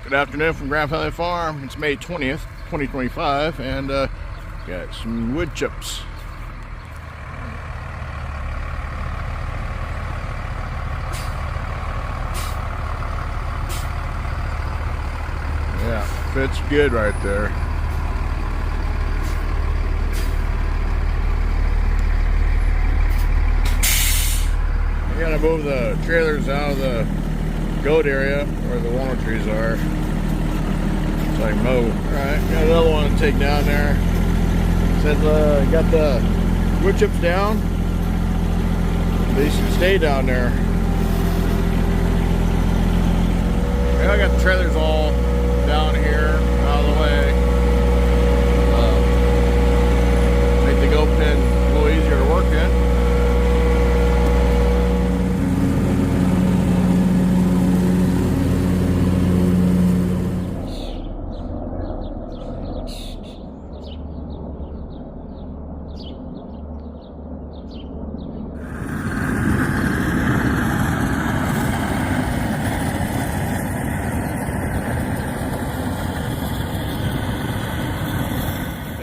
Good afternoon from Grand Valley Farm. It's May 20th, 2025, and got some wood chips. Yeah, fits good right there. I gotta move the trailers out of the goat area where the walnut trees are. It's like mow. Alright, got another one to take down there. Said got the wood chips down. They should stay down there. Yeah, I got the trailers all down here, out of the way. Make the goat pen a little easier to work in.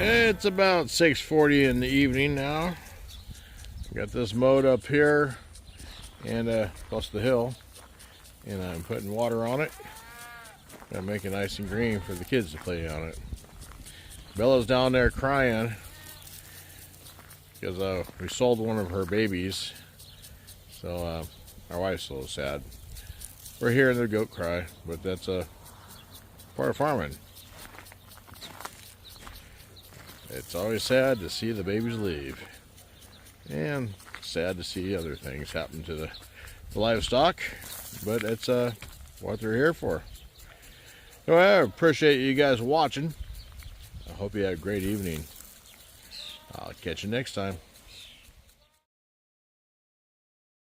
It's about 6:40 in the evening now. Got this mowed up here and plus the hill, and I'm putting water on it. Gonna make it nice and green for the kids to play on it. Bella's down there crying because we sold one of her babies, so our wife's a little sad. We're hearing the goat cry, but that's a part of farming. It's always sad to see the babies leave, and sad to see other things happen to the livestock, but it's what they're here for. So I appreciate you guys watching. I hope you have a great evening. I'll catch you next time.